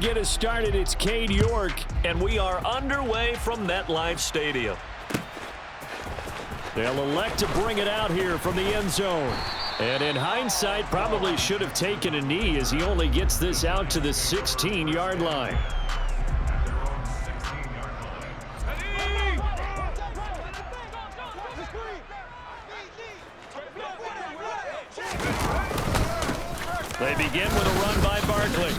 Get us started. It's Cade York, and we are underway from MetLife Stadium. They'll elect to bring it out here from the end zone. And in hindsight, probably should have taken a knee as he only gets this out to the 16-yard line. They begin with a run by Barkley.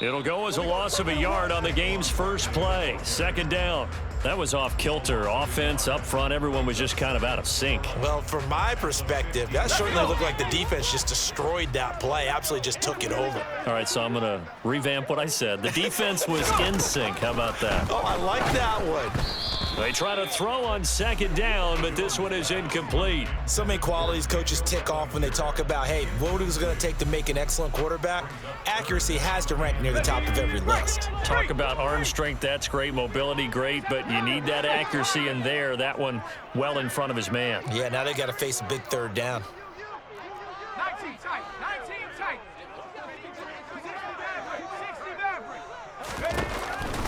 It'll go as a loss of a yard on the game's first play. Second down. That was off kilter. Offense up front, everyone was just kind of out of sync. Well, from my perspective, that certainly looked like the defense just destroyed that play. Absolutely just took it over. All right, so I'm going to revamp what I said. The defense was in sync. How about that? Oh, I like that one. They try to throw on second down, but this one is incomplete. So many qualities coaches tick off when they talk about, hey, what is it going to take to make an excellent quarterback? Accuracy has to rank near the top of every list. Talk about arm strength, that's great. Mobility, great, but you need that accuracy in there. That one well in front of his man. Yeah, now they got to face a big third down. 19 tight, 19 tight.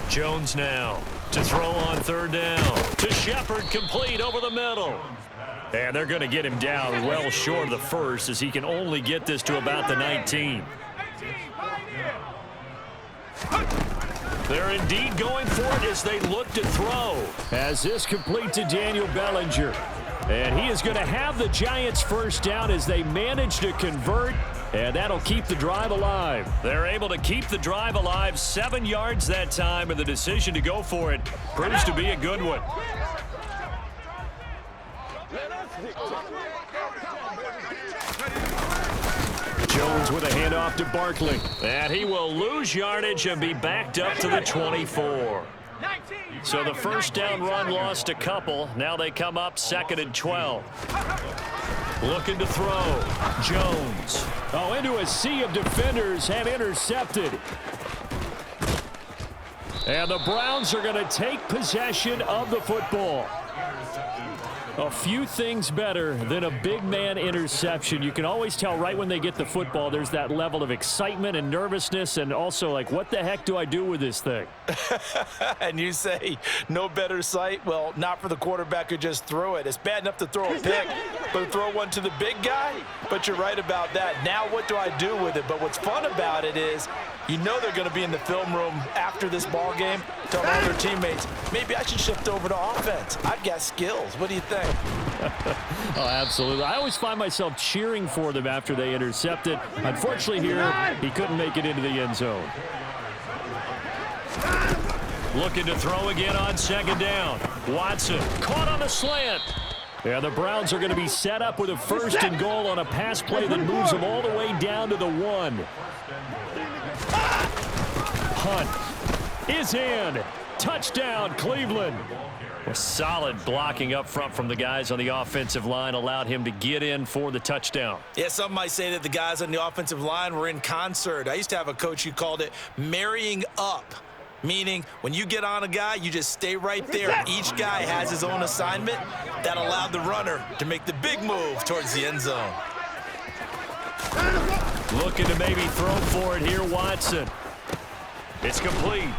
Jones now to throw on third down. To Shepard, complete over the middle. And they're going to get him down well short of the first as he can only get this to about the 19. They're indeed going for it as they look to throw. As this complete to Daniel Bellinger. And he is going to have the Giants first down as they manage to convert. And that'll keep the drive alive. They're able to keep the drive alive 7 yards that time, and the decision to go for it proves to be a good one. Jones with a handoff to Barkley. And he will lose yardage and be backed up to the 24. So the first down run lost a couple. Now they come up 2nd and 12. Looking to throw. Jones. Oh, into a sea of defenders and intercepted. And the Browns are going to take possession of the football. A few things better than a big man interception. You can always tell right when they get the football, there's that level of excitement and nervousness, and also like, what the heck do I do with this thing? And you say no better sight? Well, not for the quarterback who just threw it. It's bad enough to throw a pick, but to throw one to the big guy? But you're right about that. Now what do I do with it? But what's fun about it is you know they're going to be in the film room after this ball game telling all their teammates, maybe I should shift over to offense. I've got skills. What do you think? Oh, absolutely. I always find myself cheering for them after they intercept it. Unfortunately here, he couldn't make it into the end zone. Looking to throw again on second down. Watson caught on a slant. Yeah, the Browns are going to be set up with a 1st and goal on a pass play that moves them all the way down to the 1. Hunt is in. Touchdown, Cleveland. A solid blocking up front from the guys on the offensive line allowed him to get in for the touchdown. Yeah, some might say that the guys on the offensive line were in concert. I used to have a coach who called it marrying up, meaning when you get on a guy, you just stay right there. Each guy has his own assignment that allowed the runner to make the big move towards the end zone. Looking to maybe throw for it here, Watson. It's complete.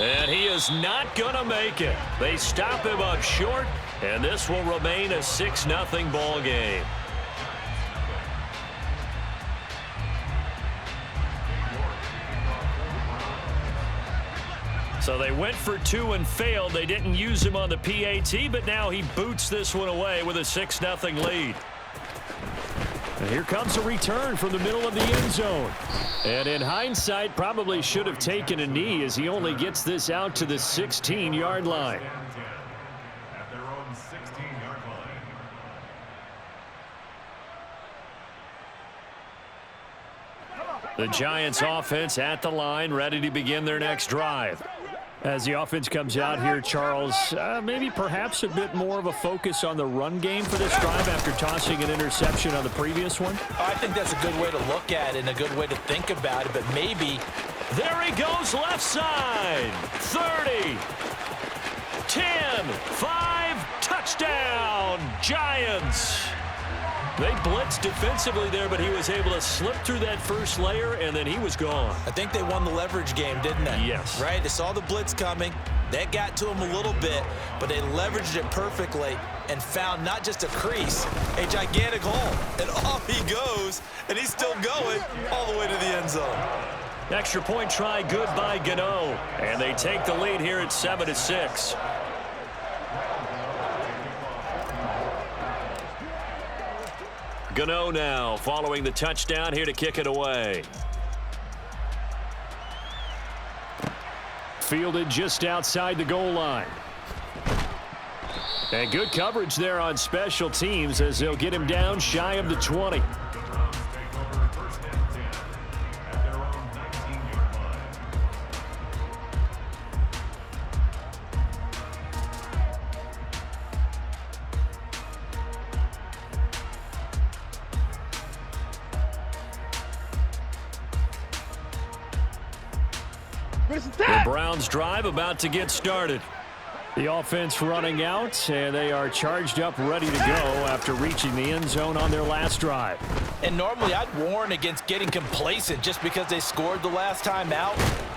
And he is not going to make it. They stop him up short, and this will remain a 6-0 ball game. So they went for 2 and failed. They didn't use him on the PAT, but now he boots this one away with a 6-0 lead. And here comes a return from the middle of the end zone. And in hindsight, probably should have taken a knee as he only gets this out to the 16-yard line. At their own 16-yard line. The Giants offense at the line, ready to begin their next drive. As the offense comes out here, Charles, maybe perhaps a bit more of a focus on the run game for this drive after tossing an interception on the previous one? I think that's a good way to look at it and a good way to think about it, but maybe. There he goes left side. 30, 10, 5, touchdown, Giants. They blitzed defensively there, but he was able to slip through that first layer, and then he was gone. I think they won the leverage game, didn't they? Yes. Right? They saw the blitz coming. That got to him a little bit, but they leveraged it perfectly and found not just a crease, a gigantic hole. And off he goes, and he's still going all the way to the end zone. Extra point try good by Gano, and they take the lead here at 7-6. Gano now following the touchdown here to kick it away. Fielded just outside the goal line. And good coverage there on special teams as they'll get him down shy of the 20. The Browns drive about to get started. The offense running out, and they are charged up, ready to go after reaching the end zone on their last drive. And normally I'd warn against getting complacent just because they scored the last time out.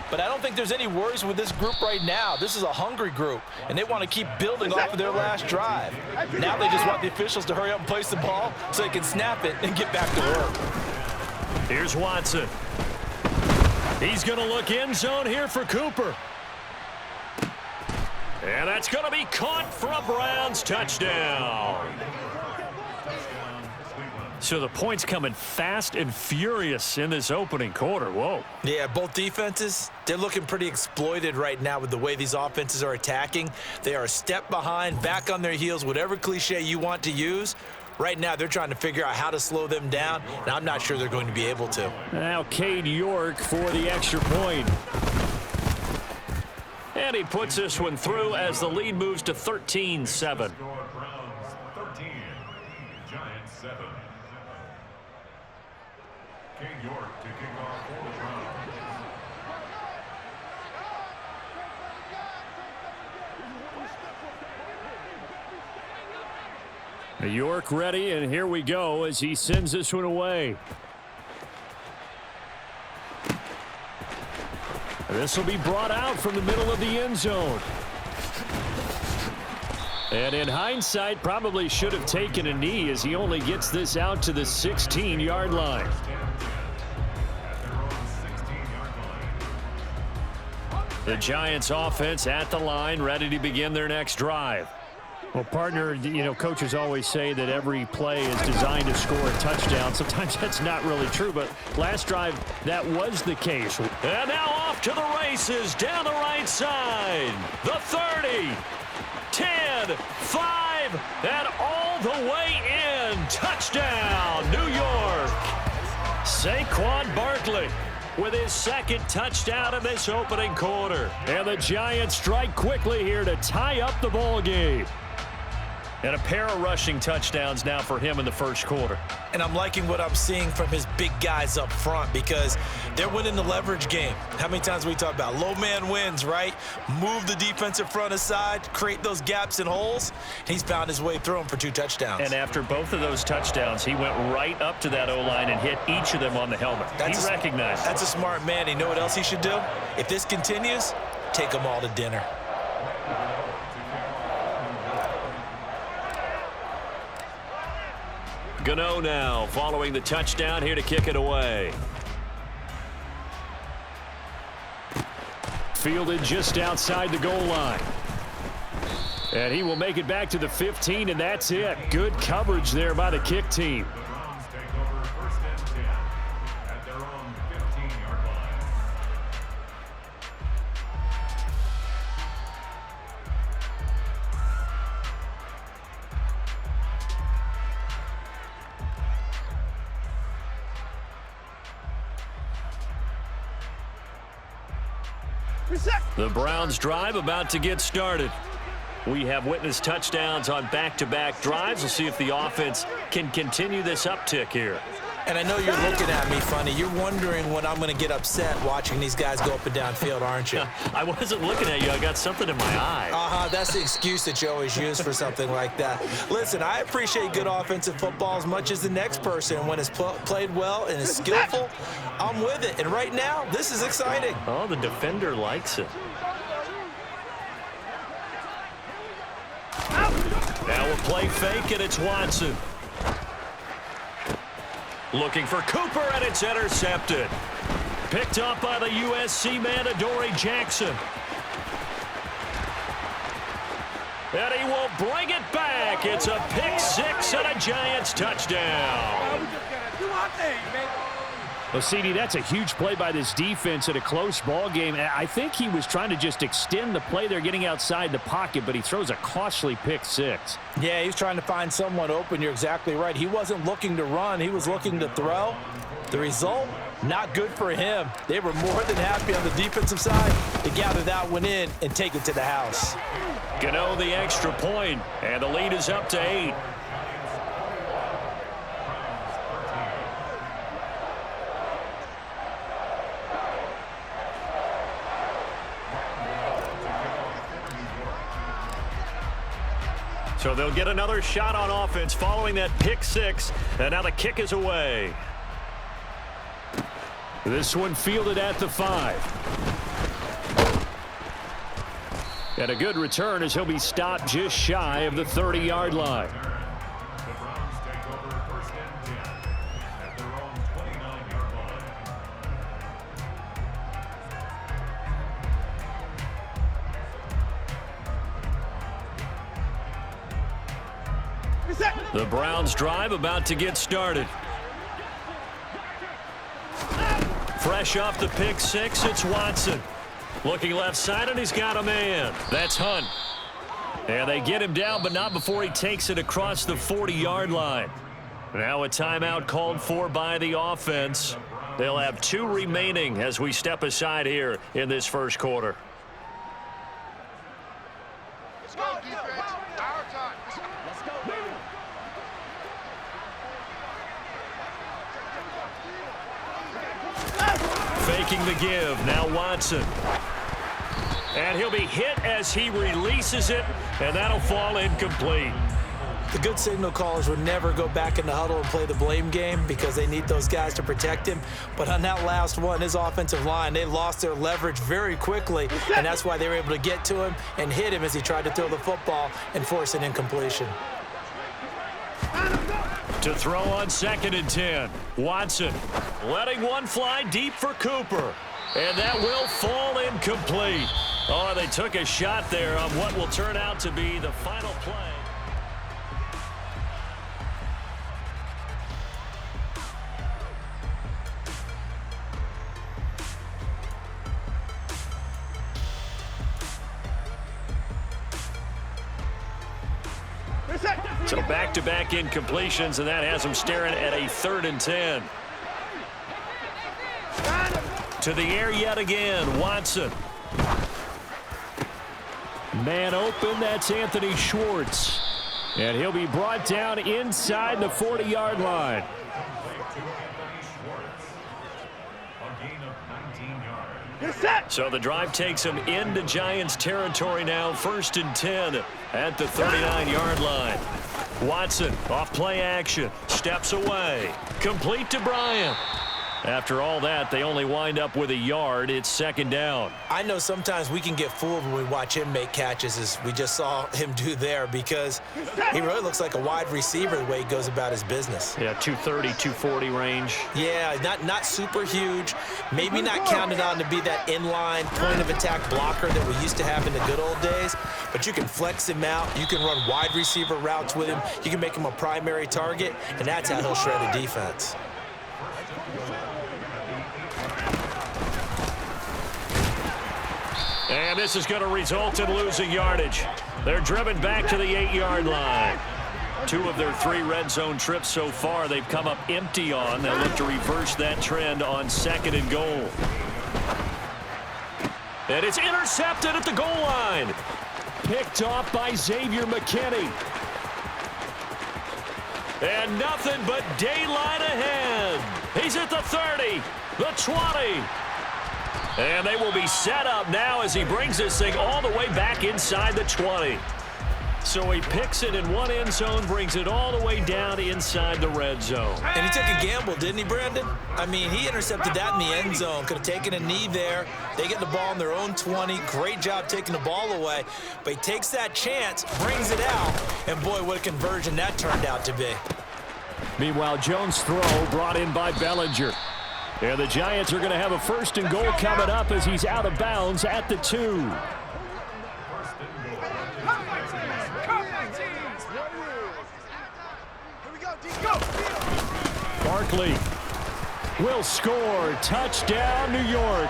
But I don't think there's any worries with this group right now. This is a hungry group, and they want to keep building off of their last drive. Now they just want the officials to hurry up and place the ball so they can snap it and get back to work. Here's Watson. He's going to look end zone here for Cooper. And that's going to be caught for a Browns touchdown. So the points coming fast and furious in this opening quarter. Whoa. Yeah, both defenses, they're looking pretty exploited right now with the way these offenses are attacking. They are a step behind, back on their heels, whatever cliche you want to use. Right now, they're trying to figure out how to slow them down, and I'm not sure they're going to be able to. Now Cade York for the extra point. And he puts this one through as the lead moves to 13-7. Browns 13, Giants 7. Cade York to kick off for the Browns. York ready, and here we go as he sends this one away. This will be brought out from the middle of the end zone. And in hindsight, probably should have taken a knee as he only gets this out to the 16-yard line. The Giants offense at the line, ready to begin their next drive. Well, partner, you know, coaches always say that every play is designed to score a touchdown. Sometimes that's not really true, but last drive, that was the case. And now off to the races down the right side. The 30, 10, 5, and all the way in. Touchdown, New York. Saquon Barkley with his second touchdown in this opening quarter. And the Giants strike quickly here to tie up the ball game. And a pair of rushing touchdowns now for him in the first quarter. And I'm liking what I'm seeing from his big guys up front because they're winning the leverage game. How many times we talk about low man wins, right? Move the defensive front aside, create those gaps and holes. He's found his way through them for 2 touchdowns. And after both of those touchdowns, he went right up to that O-line and hit each of them on the helmet. He recognized it. That's a smart man. You know what else he should do? If this continues, take them all to dinner. Gano now following the touchdown here to kick it away. Fielded just outside the goal line. And he will make it back to the 15, and that's it. Good coverage there by the kick team. The Browns take over first and 10 at their own 15-yard line. The Browns drive about to get started. We have witnessed touchdowns on back-to-back drives. We'll see if the offense can continue this uptick here. And I know you're looking at me funny. You're wondering when I'm going to get upset watching these guys go up and down field, aren't you? I wasn't looking at you. I got something in my eye. That's the excuse that you always use for something like that. Listen, I appreciate good offensive football as much as the next person. When it's played well and is skillful, I'm with it. And right now, this is exciting. Oh, the defender likes it. Now we'll play fake, and it's Watson. Looking for Cooper, and it's intercepted. Picked up by the USC man, Adoree Jackson. And he will bring it back. It's a pick six and a Giants touchdown. We just gotta do our thing, baby. Well, CD, that's a huge play by this defense in a close ball game. I think he was trying to just extend the play. They're getting outside the pocket, but he throws a costly pick six. Yeah, he's trying to find someone open. You're exactly right. He wasn't looking to run. He was looking to throw. The result, not good for him. They were more than happy on the defensive side to gather that one in and take it to the house. Gano the extra point, and the lead is up to 8. So they'll get another shot on offense following that pick six, and now the kick is away. This one fielded at the 5. And a good return as he'll be stopped just shy of the 30-yard line. The Browns take over first and 10 at their own 29-yard line. The Browns drive about to get started. Fresh off the pick six, it's Watson. Looking left side, and he's got a man. That's Hunt. And they get him down, but not before he takes it across the 40-yard line. Now a timeout called for by the offense. They'll have 2 remaining as we step aside here in this first quarter. Let's go, defense. Our time. Let's go, baby. Faking the give, now Watson. And he'll be hit as he releases it, and that'll fall incomplete. The good signal callers would never go back in the huddle and play the blame game because they need those guys to protect him. But on that last one, his offensive line, they lost their leverage very quickly, and that's why they were able to get to him and hit him as he tried to throw the football and force an incompletion. To throw on 2nd and 10. Watson letting one fly deep for Cooper. And that will fall incomplete. Oh, they took a shot there on what will turn out to be the final play. So back-to-back incompletions, and that has them staring at a 3rd and 10. To the air yet again, Watson. Man open, that's Anthony Schwartz. And he'll be brought down inside the 40-yard line. So the drive takes him into Giants territory now, 1st and 10 at the 39-yard line. Watson off play action, steps away, complete to Bryant. After all that, they only wind up with a yard. It's 2nd down. I know sometimes we can get fooled when we watch him make catches, as we just saw him do there, because he really looks like a wide receiver the way he goes about his business. Yeah, 230, 240 range. Yeah, not super huge. Maybe not counted on to be that inline point-of-attack blocker that we used to have in the good old days, but you can flex him out. You can run wide receiver routes with him. You can make him a primary target, and that's how he'll shred a defense. And this is going to result in losing yardage. They're driven back to the 8-yard line. 2 of their 3 red zone trips so far they've come up empty on. They'll look to reverse that trend on 2nd and goal. And it's intercepted at the goal line. Picked off by Xavier McKinney. And nothing but daylight ahead. He's at the 30, the 20. And they will be set up now as he brings this thing all the way back inside the 20. So he picks it in one end zone, brings it all the way down inside the red zone. And he took a gamble, didn't he, Brandon? I mean, he intercepted that in the end zone. Could have taken a knee there. They get the ball in their own 20. Great job taking the ball away. But he takes that chance, brings it out, and boy, what a conversion that turned out to be. Meanwhile, Jones' throw brought in by Bellinger. And the Giants are going to have a first and goal coming up as he's out of bounds at the 2. Barkley will score. Touchdown, New York.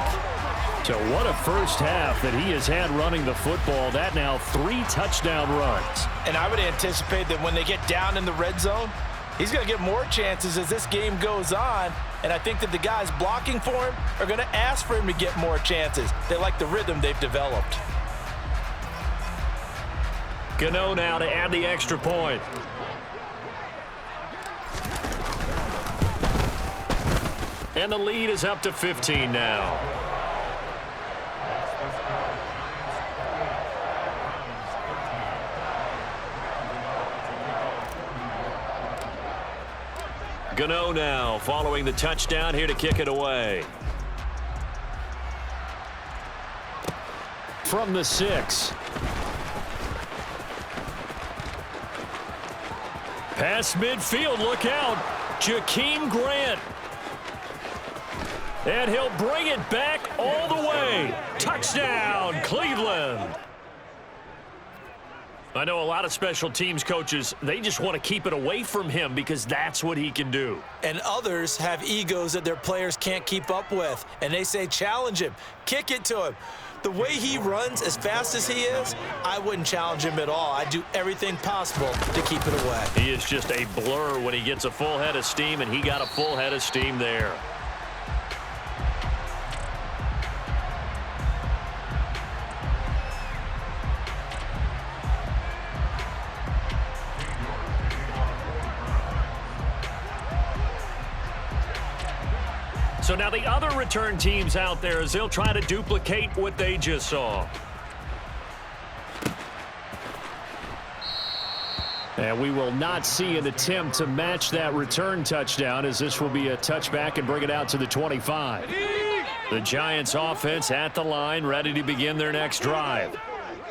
So what a first half that he has had running the football. That now 3 touchdown runs. And I would anticipate that when they get down in the red zone, he's going to get more chances as this game goes on. And I think that the guys blocking for him are going to ask for him to get more chances. They like the rhythm they've developed. Gano now to add the extra point. And the lead is up to 15 now. Gano now following the touchdown here to kick it away. From the 6. Past midfield, look out. Jakeem Grant. And he'll bring it back all the way. Touchdown, Cleveland. I know a lot of special teams coaches, they just want to keep it away from him because that's what he can do. And others have egos that their players can't keep up with. And they say, challenge him, kick it to him. The way he runs as fast as he is, I wouldn't challenge him at all. I'd do everything possible to keep it away. He is just a blur when he gets a full head of steam, and he got a full head of steam there. So now the other return teams out there as they'll try to duplicate what they just saw. And we will not see an attempt to match that return touchdown as this will be a touchback and bring it out to the 25. The Giants offense at the line, ready to begin their next drive.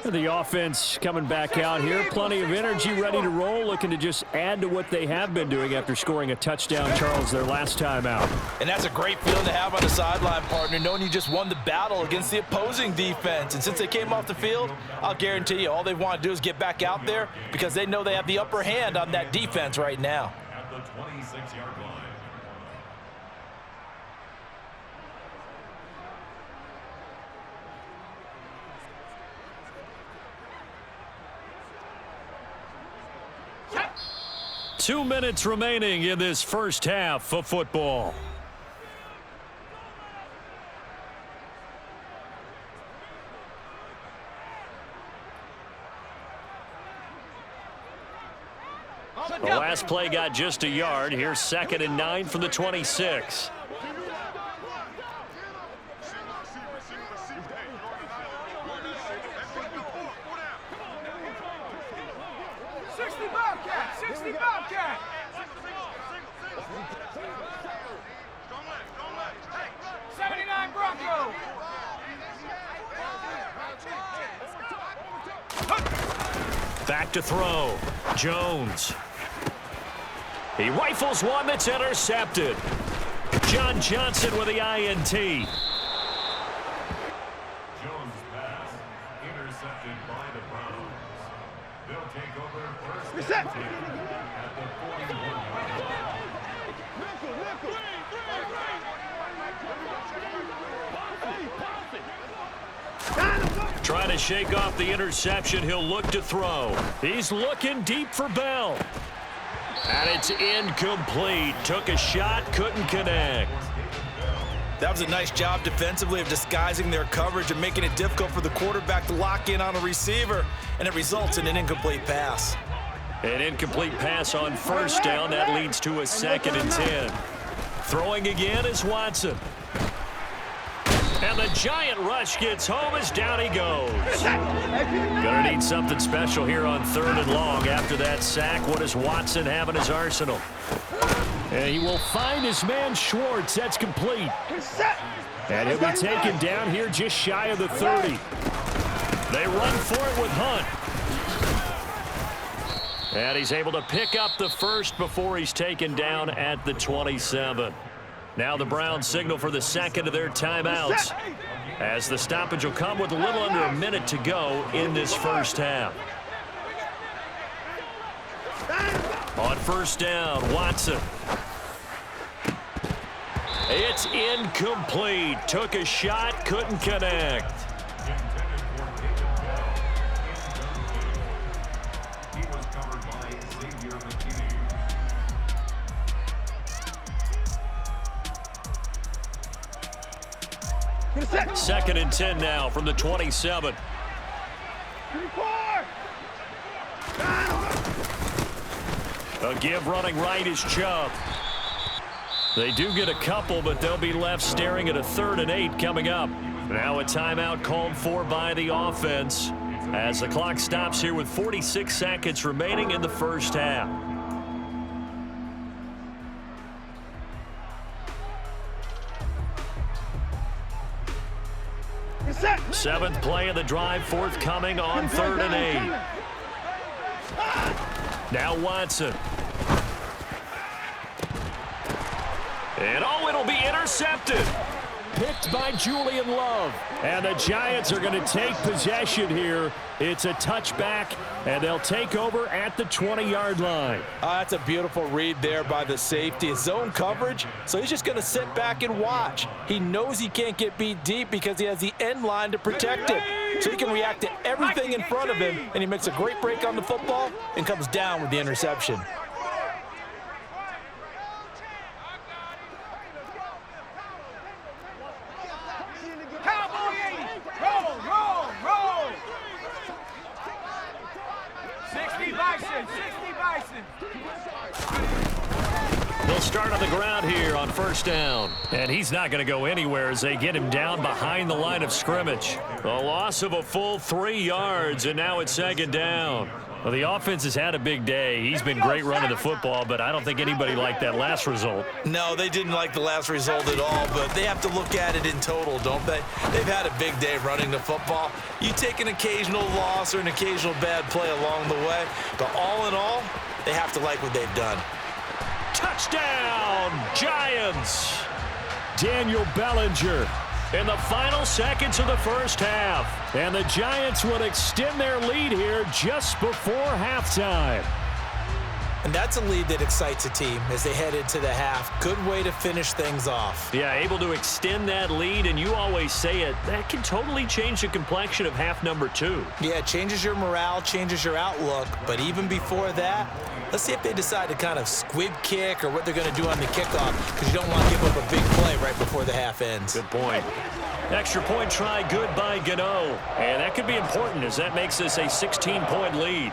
The offense coming back out here. Plenty of energy, ready to roll, looking to just add to what they have been doing after scoring a touchdown, Charles, their last time out. And that's a great feeling to have on the sideline, partner, knowing you just won the battle against the opposing defense. And since they came off the field, I'll guarantee you all they want to do is get back out there because they know they have the upper hand on that defense right now. At the 26-yard line. Two minutes remaining in this first half of football. The last play got just a yard. Here's 2nd and 9 from the 26. Back to throw. Jones. He rifles one that's intercepted. John Johnson with the INT. Jones' pass intercepted by the Browns. They'll take over first and 10 at the 41-yard line. Trying to shake off the interception. He'll look to throw. He's looking deep for Bell. And it's incomplete. Took a shot, couldn't connect. That was a nice job defensively of disguising their coverage and making it difficult for the quarterback to lock in on a receiver, and it results in an incomplete pass. An incomplete pass on first down. That leads to a 2nd and 10. Throwing again is Watson. And the giant rush gets home as down he goes. Gonna need something special here on 3rd and long. After that sack, what does Watson have in his arsenal? And he will find his man Schwartz. That's complete. And he'll be taken down here just shy of the 30. They run for it with Hunt. And he's able to pick up the first before he's taken down at the 27. Now the Browns signal for the 2nd of their timeouts, as the stoppage will come with a little under a minute to go in this first half. On first down, Watson. It's incomplete. Took a shot, couldn't connect. He was covered by Xavier McKinney. 2nd and 10 now from the 27. A give running right is Chubb. They do get a couple, but they'll be left staring at a 3rd and 8 coming up. Now a timeout called for by the offense as the clock stops here with 46 seconds remaining in the first half. Seventh play of the drive forthcoming on 3rd and 8. Now Watson. And it'll be intercepted. Picked by Julian Love. And the Giants are going to take possession here. It's a touchback, and they'll take over at the 20-yard line. That's a beautiful read there by the safety. Zone coverage, so he's just going to sit back and watch. He knows he can't get beat deep because he has the end line to protect it. So he can react to everything in front of him, and he makes a great break on the football and comes down with the interception. They'll start on the ground here on first down. And he's not going to go anywhere as they get him down behind the line of scrimmage. A loss of a full 3 yards, and now it's 2nd down. Well, the offense has had a big day. He's been great running the football, but I don't think anybody liked that last result. No, they didn't like the last result at all, but they have to look at it in total, don't they? They've had a big day running the football. You take an occasional loss or an occasional bad play along the way, but all in all, they have to like what they've done. Touchdown, Giants! Daniel Bellinger in the final seconds of the first half. And the Giants will extend their lead here just before halftime. And that's a lead that excites a team as they head into the half. Good way to finish things off. Yeah, able to extend that lead, and you always say it, that can totally change the complexion of half number 2. Yeah, it changes your morale, changes your outlook. But even before that, let's see if they decide to kind of squib kick or what they're going to do on the kickoff, because you don't want to give up a big play right before the half ends. Good point. Extra point try good by Gano. And that could be important as that makes this a 16-point lead.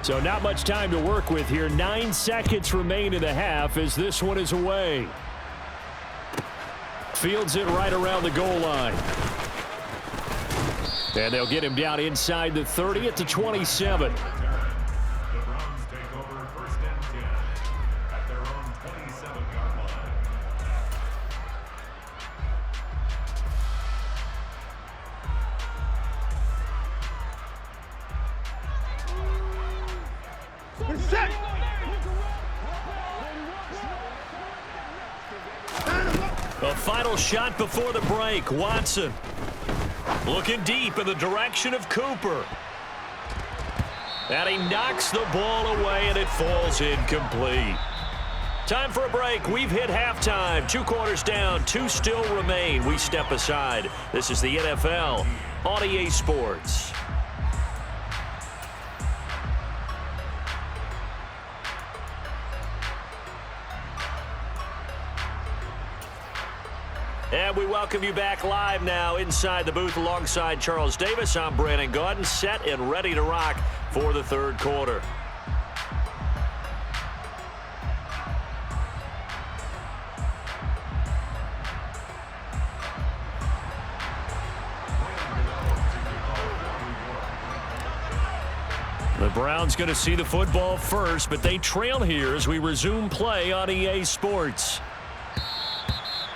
So not much time to work with here. 9 seconds remain in the half as this one is away. Fields it right around the goal line. And they'll get him down inside the 30 at the 27. The Browns take over 1st and 10 at their own 27-yard line. A final shot before the break. Watson looking deep in the direction of Cooper. And he knocks the ball away, and it falls incomplete. Time for a break. We've hit halftime. 2 quarters down, 2 still remain. We step aside. This is the NFL on EA Sports. we welcome you back live now inside the booth alongside Charles Davis. I'm Brandon Gaudin, set and ready to rock for the third quarter. The Browns going to see the football first, but they trail here as we resume play on EA Sports.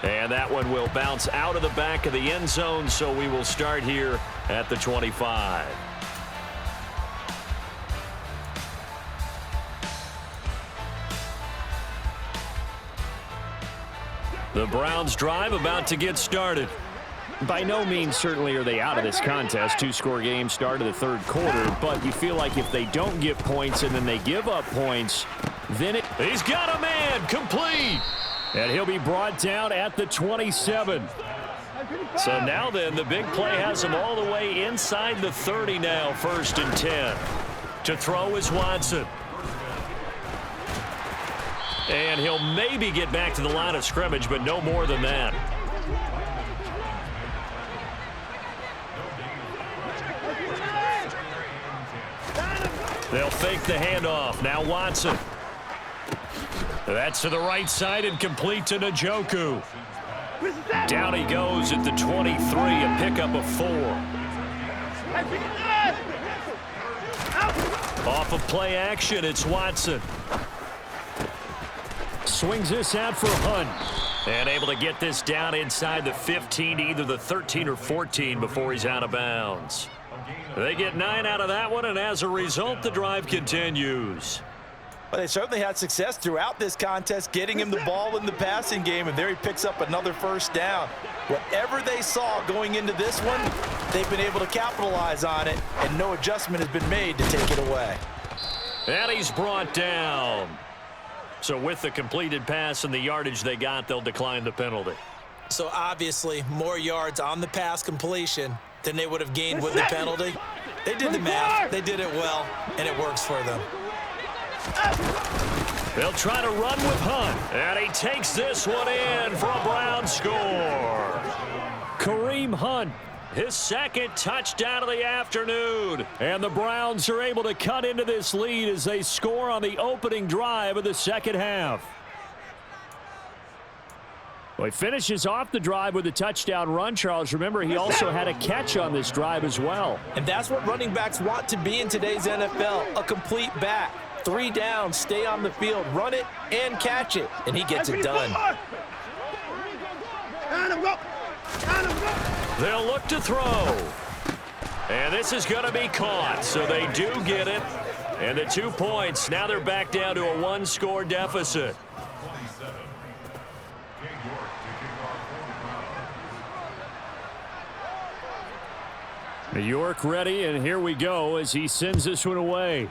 And that one will bounce out of the back of the end zone, so we will start here at the 25. The Browns drive about to get started. By no means certainly are they out of this contest. Two-score game start of the third quarter, but you feel like if they don't get points and then they give up points, then He's got a man, complete. and he'll be brought down at the 27. So now then, the big play has him all the way inside the 30 now, 1st and 10. To throw is Watson. And he'll maybe get back to the line of scrimmage, but no more than that. They'll fake the handoff. Now Watson. That's to the right side and complete to Njoku. Down he goes at the 23, a pickup of 4. Off of play action, it's Watson. Swings this out for Hunt. And able to get this down inside the 15 to either the 13 or 14 before he's out of bounds. They get 9 out of that one, and as a result, the drive continues. Well, they certainly had success throughout this contest, getting him the ball in the passing game, and there he picks up another first down. Whatever they saw going into this one, they've been able to capitalize on it, and no adjustment has been made to take it away. And he's brought down. So with the completed pass and the yardage they got, they'll decline the penalty. So obviously, more yards on the pass completion than they would have gained with the penalty. They did the math, they did it well, and it works for them. They'll try to run with Hunt, and he takes this one in for a Brown score. Kareem Hunt, His second touchdown of the afternoon. and the Browns are able to cut into this lead as they score on the opening drive of the second half. Well, he finishes off the drive with a touchdown run, Charles. Remember, he also had a catch on this drive as well. And that's what running backs want to be in today's NFL, a complete back. 3 down, stay on the field, run it, and catch it. And he gets it done. They'll look to throw. And this is going to be caught, so they do get it. And the 2 points, now they're back down to a 1-score deficit. New York ready, and here we go as he sends this one away.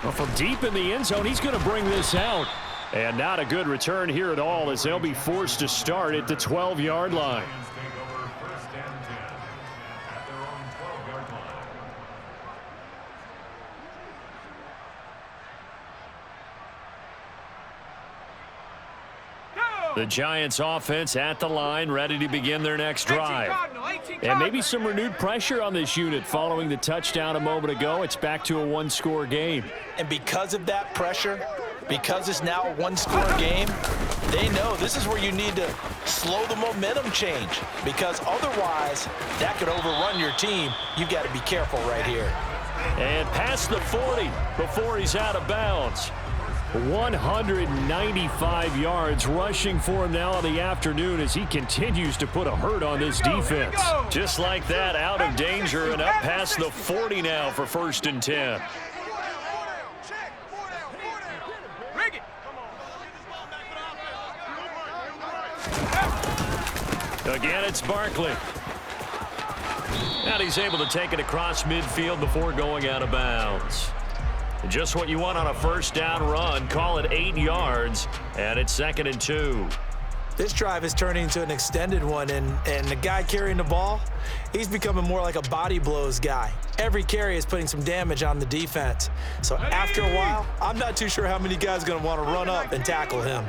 Well, from deep in the end zone, he's going to bring this out. And not a good return here at all as they'll be forced to start at the 12-yard line. The Giants offense at the line, ready to begin their next drive. And maybe some renewed pressure on this unit following the touchdown a moment ago. It's back to a 1-score game. And because of that pressure, because it's now a 1-score game, they know this is where you need to slow the momentum change, because otherwise that could overrun your team. You've got to be careful right here. And past the 40 before he's out of bounds. 195 yards rushing for him now in the afternoon as he continues to put a hurt on this defense. Just like that, out of danger and up past the 40 now for 1st and 10. Again, it's Barkley. And he's able to take it across midfield before going out of bounds. Just what you want on a 1st down run. Call it 8 yards, and it's 2nd and 2. This drive is turning into an extended one, and the guy carrying the ball, he's becoming more like a body blows guy. Every carry is putting some damage on the defense. So after a while, I'm not too sure how many guys are going to want to run up and tackle him.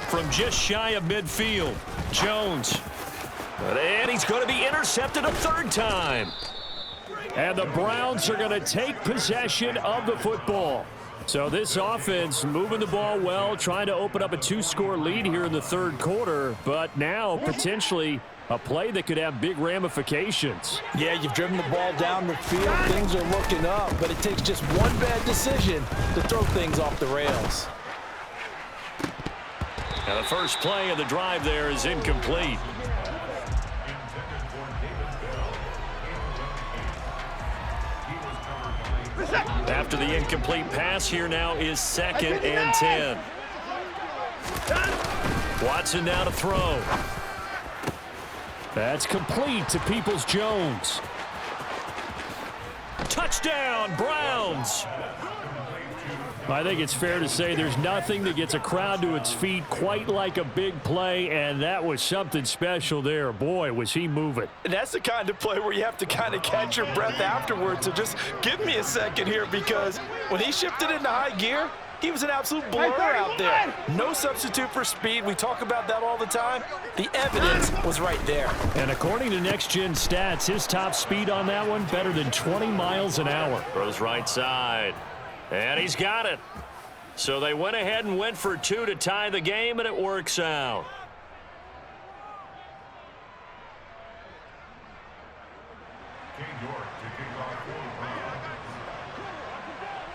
From just shy of midfield, Jones. And he's going to be intercepted a third time. And the Browns are going to take possession of the football. So this offense moving the ball well, trying to open up a 2-score lead here in the third quarter, but now potentially a play that could have big ramifications. Yeah, you've driven the ball down the field. Things are looking up, but it takes just one bad decision to throw things off the rails. Now the first play of the drive there is incomplete. After the incomplete pass, here now is 2nd and 10. Watson now to throw. That's complete to Peoples-Jones. Touchdown, Browns! I think it's fair to say there's nothing that gets a crowd to its feet quite like a big play, and that was something special there. Boy, was he moving. And that's the kind of play where you have to kind of catch your breath afterwards. So just give me a second here, because when he shifted into high gear, he was an absolute blur out there. No substitute for speed. We talk about that all the time. The evidence was right there. And according to Next Gen Stats, his top speed on that one, better than 20 miles an hour. Throws right side. And he's got it. So they went ahead and went for 2 to tie the game, and it works out.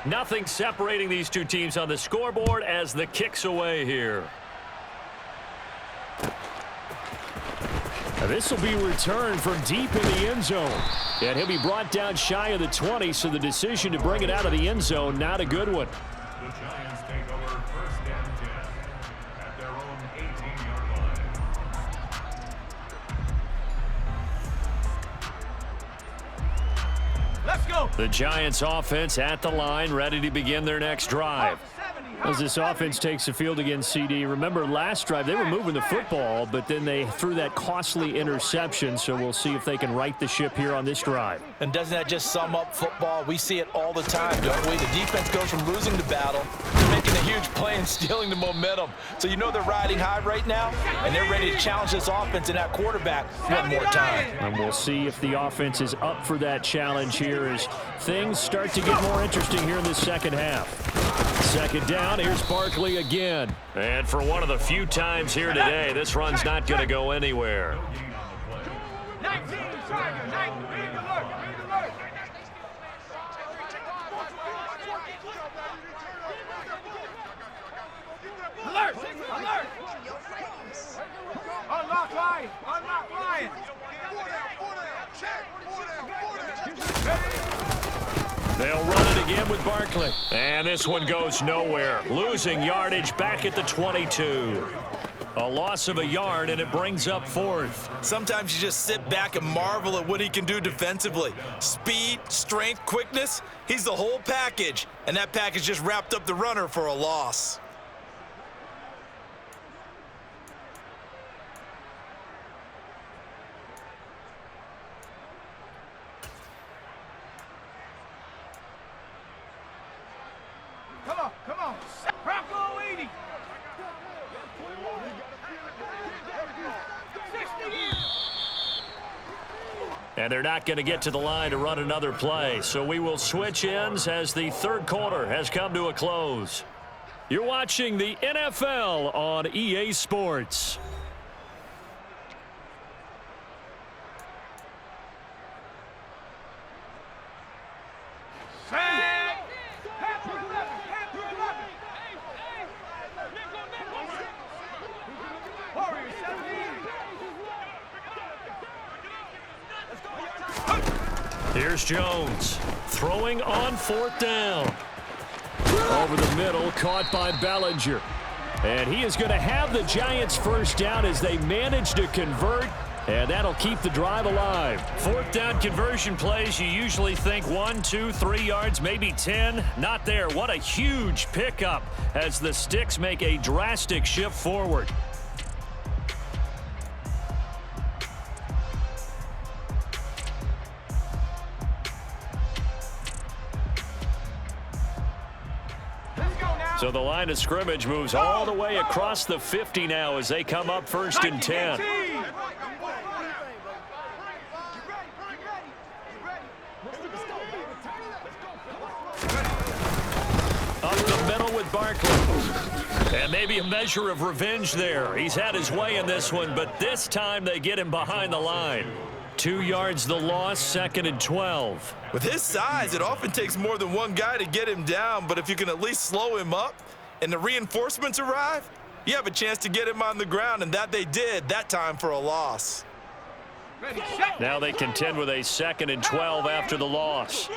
Nothing separating these two teams on the scoreboard as the kick's away here. Now this will be returned from deep in the end zone. And he'll be brought down shy of the 20, so the decision to bring it out of the end zone, not a good one. The Giants take over 1st and 10 at their own 18-yard line. Let's go. The Giants offense at the line, ready to begin their next drive. As this offense takes the field against CD, remember last drive they were moving the football, but then they threw that costly interception, so we'll see if they can right the ship here on this drive. And doesn't that just sum up football? We see it all the time, don't we? The defense goes from losing the battle to making a huge play and stealing the momentum. So you know they're riding high right now, and they're ready to challenge this offense and that quarterback one more time. And we'll see if the offense is up for that challenge here as things start to get more interesting here in the second half. 2nd down, here's Barkley again. And for one of the few times here today, this run's not going to go anywhere. 19, Tiger, 19, read alert, read alert. Alert, alert. Unlock line, unlock line. They'll run it again with Barkley. And this one goes nowhere. Losing yardage back at the 22. A loss of a yard, and it brings up 4th. Sometimes you just sit back and marvel at what he can do defensively. Speed, strength, quickness, he's the whole package. And that package just wrapped up the runner for a loss. Come on. Bronco 80. 60. And they're not going to get to the line to run another play. So we will switch ends as the third quarter has come to a close. You're watching the NFL on EA Sports. Here's Jones throwing on 4th down. Over the middle, caught by Bellinger. And he is going to have the Giants first down as they manage to convert, and that'll keep the drive alive. Fourth down conversion plays, you usually think 1, 2, 3 yards, maybe 10. Not there. What a huge pickup as the Sticks make a drastic shift forward. So the line of scrimmage moves all the way across the 50 now as they come up 1st and 10. Up the middle with Barkley. And maybe a measure of revenge there. He's had his way in this one, but this time they get him behind the line. 2 yards the loss, 2nd and 12. With his size, it often takes more than one guy to get him down, but if you can at least slow him up and the reinforcements arrive, you have a chance to get him on the ground, and that they did, that time for a loss. Now they contend with a 2nd and 12 after the loss.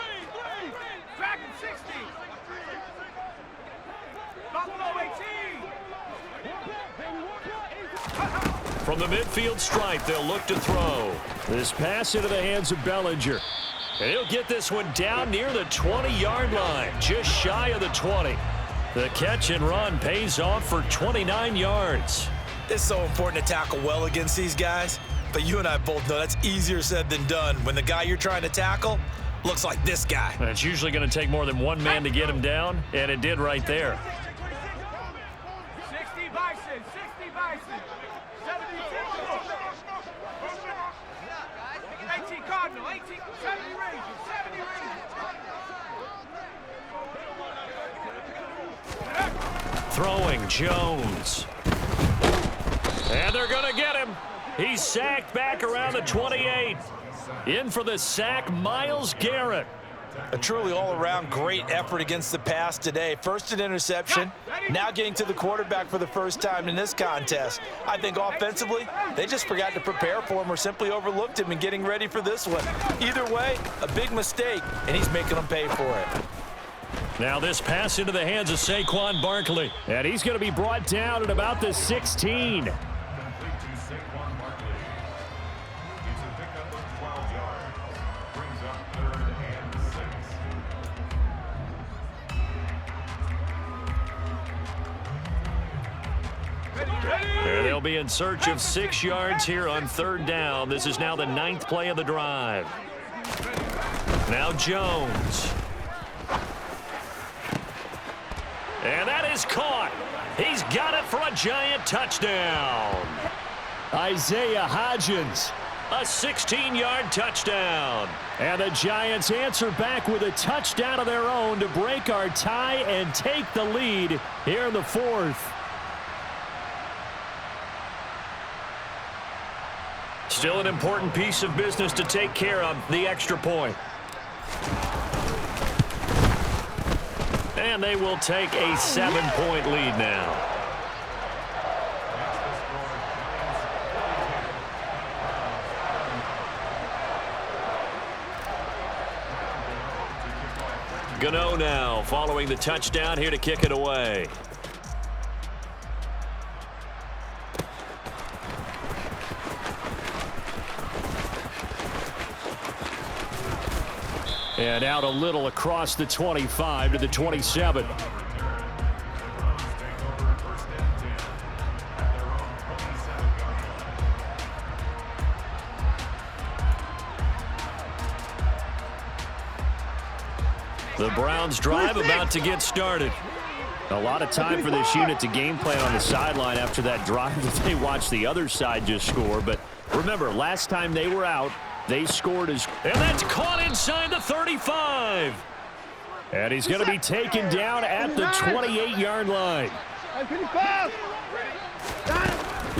From the midfield stripe, they'll look to throw. This pass into the hands of Bellinger. And he'll get this one down near the 20-yard line, just shy of the 20. The catch and run pays off for 29 yards. It's so important to tackle well against these guys, but you and I both know that's easier said than done when the guy you're trying to tackle looks like this guy. And it's usually going to take more than one man to get him down, and it did right there. 60 Bison, 60 Bison. 18 Cardinal, 18, 70 Rangers, 70 Rangers. Throwing Jones. And they're going to get him. He's sacked back around the 28. In for the sack, Myles Garrett. A truly all-around great effort against the pass today. First an interception, now getting to the quarterback for the first time in this contest. I think offensively, they just forgot to prepare for him or simply overlooked him in getting ready for this one. Either way, a big mistake, and he's making them pay for it. Now this pass into the hands of Saquon Barkley. And he's going to be brought down at about the 16. They'll be in search of 6 yards here on 3rd down. This is now the 9th play of the drive. Now Jones. And that is caught. He's got it for a Giant touchdown. Isaiah Hodgins. A 16-yard touchdown. And the Giants answer back with a touchdown of their own to break our tie and take the lead here in the 4th. Still an important piece of business to take care of, the extra point. And they will take a 7-point lead now. Gano now following the touchdown here to kick it away. And out a little across the 25 to the 27. The Browns drive about to get started. A lot of time for this unit to game plan on the sideline after that drive that they watched the other side just score. But remember, last time they were out, they scored as... And that's caught inside the 35. And he's going to be taken down at the 28-yard line.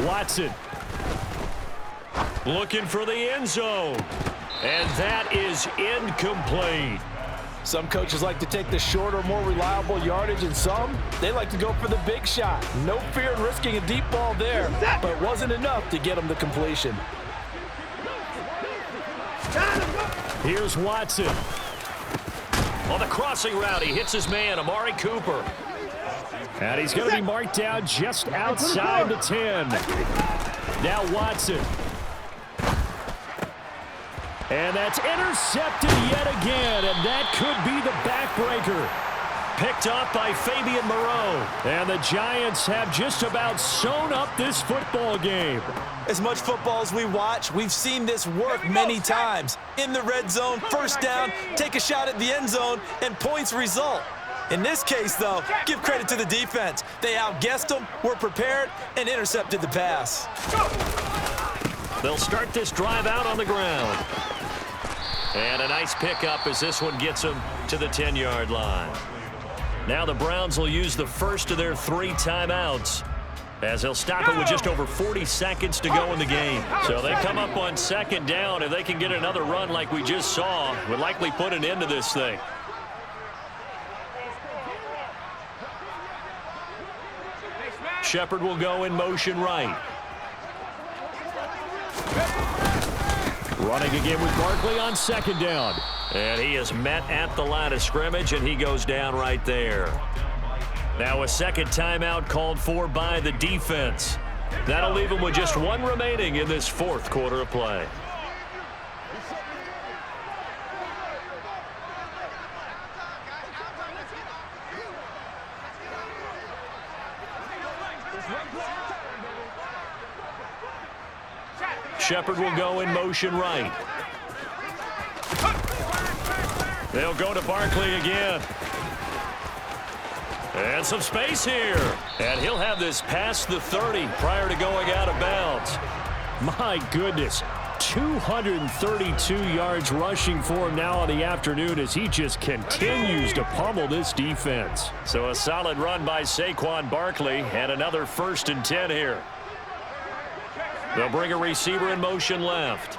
Watson. Looking for the end zone. And that is incomplete. Some coaches like to take the shorter, more reliable yardage, and some, they like to go for the big shot. No fear in risking a deep ball there, but it wasn't enough to get them to completion. Here's Watson. On the crossing route, he hits his man, Amari Cooper. And he's going to be marked down just outside the 10. Now Watson. And that's intercepted yet again, and that could be the backbreaker. Picked up by Fabian Moreau. And the Giants have just about sewn up this football game. As much football as we watch, we've seen this work many times. In the red zone, first down, take a shot at the end zone, and points result. In this case, though, give credit to the defense. They outguessed them, were prepared, and intercepted the pass. They'll start this drive out on the ground. And a nice pickup as this one gets them to the 10-yard line. Now the Browns will use the first of their 3 timeouts, as they'll stop it with just over 40 seconds to go in the game. So they come up on second down. If they can get another run like we just saw, would likely put an end to this thing. Shepard will go in motion right. Running again with Barkley on second down. And he is met at the line of scrimmage, and he goes down right there. Now a second timeout called for by the defense. That'll leave him with just 1 remaining in this 4th quarter of play. Shepard will go in motion right. They'll go to Barkley again. And some space here. And he'll have this past the 30 prior to going out of bounds. My goodness. 232 yards rushing for him now in the afternoon as he just continues to pummel this defense. So a solid run by Saquon Barkley and another 1st and 10 here. They'll bring a receiver in motion left.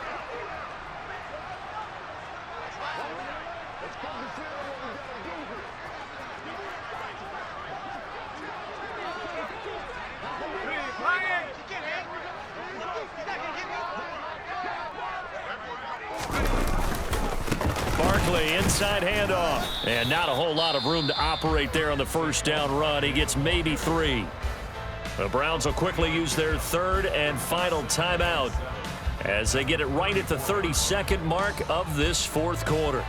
Barkley inside handoff. And not a whole lot of room to operate there on the first down run. He gets maybe 3. The Browns will quickly use their 3rd and final timeout as they get it right at the 32nd mark of this 4th quarter.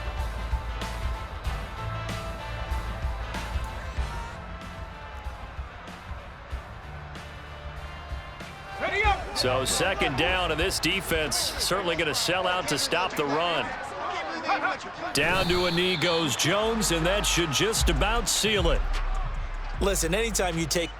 So second down, and this defense certainly going to sell out to stop the run. Down to a knee goes Jones, and that should just about seal it. Listen, anytime you take